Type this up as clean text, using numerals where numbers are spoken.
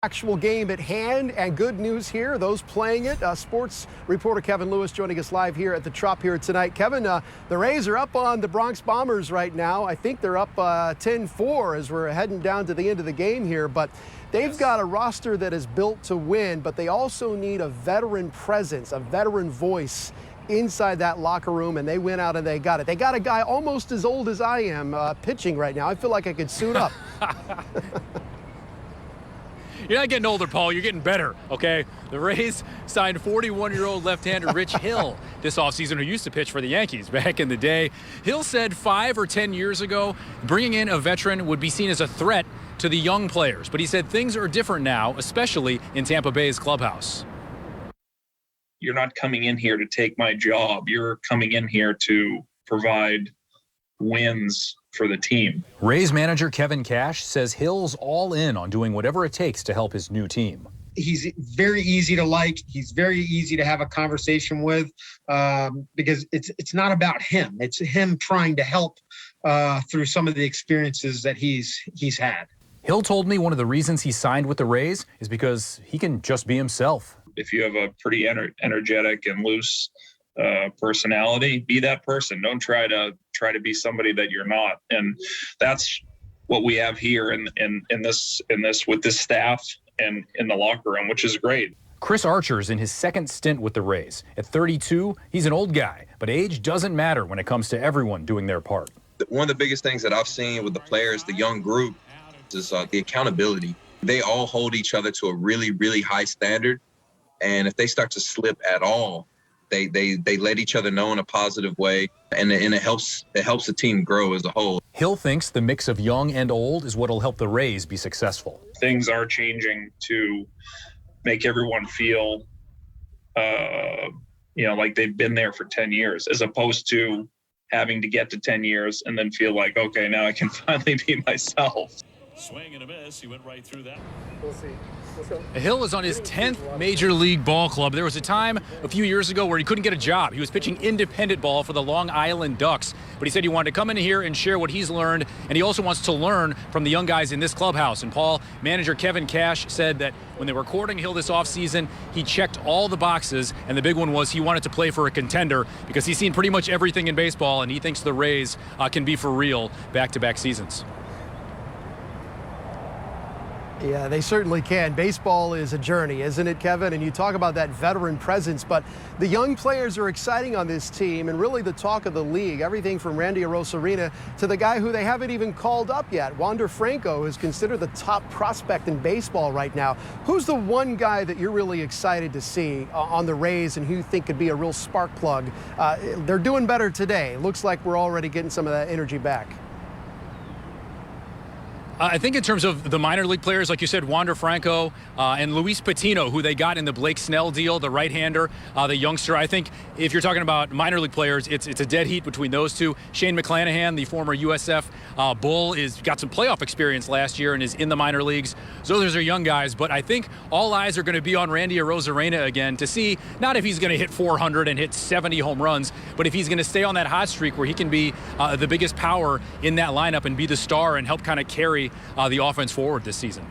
Actual game at hand, and good news here, those playing it. Sports reporter Kevin Lewis joining us live here at the Trop here tonight. Kevin, the Rays are up on the Bronx Bombers right now. I think they're up 10-4 as we're heading down to the end of the game here, but they've got a roster that is built to win, but they also need a veteran presence, a veteran voice inside that locker room, and they went out and they got it. They got a guy almost as old as I am pitching right now. I feel like I could suit up. You're not getting older, Paul. You're getting better, okay? The Rays signed 41-year-old left-hander Rich Hill this offseason, who used to pitch for the Yankees back in the day. Hill said 5 or 10 years ago, bringing in a veteran would be seen as a threat to the young players. But he said things are different now, especially in Tampa Bay's clubhouse. You're not coming in here to take my job. You're coming in here to provide wins for the team. Rays manager Kevin Cash says Hill's all in on doing whatever it takes to help his new team. He's very easy to like. He's very easy to have a conversation with because it's not about him. It's him trying to help through some of the experiences that he's had. Hill told me one of the reasons he signed with the Rays is because he can just be himself. If you have a pretty energetic and loose personality, be that person. Don't try to be somebody that you're not. And that's what we have here in this with this staff and in the locker room, which is great. Chris Archer's in his second stint with the Rays. At 32, he's an old guy, but age doesn't matter when it comes to everyone doing their part. One of the biggest things that I've seen with the players, the young group, is the accountability. They all hold each other to a really, really high standard. And if they start to slip at all, they let each other know in a positive way, and it helps the team grow as a whole. Hill thinks the mix of young and old is what will help the Rays be successful. Things are changing to make everyone feel, like they've been there for 10 years, as opposed to having to get to 10 years and then feel like, okay, now I can finally be myself. Swing and a miss. He went right through that. We'll see. Hill is on his 10th major league ball club. There was a time a few years ago where he couldn't get a job. He was pitching independent ball for the Long Island Ducks, but he said he wanted to come in here and share what he's learned, and he also wants to learn from the young guys in this clubhouse. And Paul, manager Kevin Cash said that when they were courting Hill this offseason, he checked all the boxes, and the big one was he wanted to play for a contender because he's seen pretty much everything in baseball, and he thinks the Rays can be for real back-to-back seasons. Yeah, they certainly can. Baseball is a journey, isn't it, Kevin? And you talk about that veteran presence, but the young players are exciting on this team and really the talk of the league. Everything from Randy Arozarena to the guy who they haven't even called up yet, Wander Franco, is considered the top prospect in baseball right now. Who's the one guy that you're really excited to see on the Rays and who you think could be a real spark plug? They're doing better today. Looks like we're already getting some of that energy back. I think in terms of the minor league players, like you said, Wander Franco and Luis Patino, who they got in the Blake Snell deal, the right-hander, the youngster. I think if you're talking about minor league players, it's a dead heat between those two. Shane McClanahan, the former USF Bull, got some playoff experience last year and is in the minor leagues. So those are young guys, but I think all eyes are going to be on Randy Arozarena again to see not if he's going to hit 400 and hit 70 home runs, but if he's going to stay on that hot streak where he can be the biggest power in that lineup and be the star and help kind of carry the offense forward this season.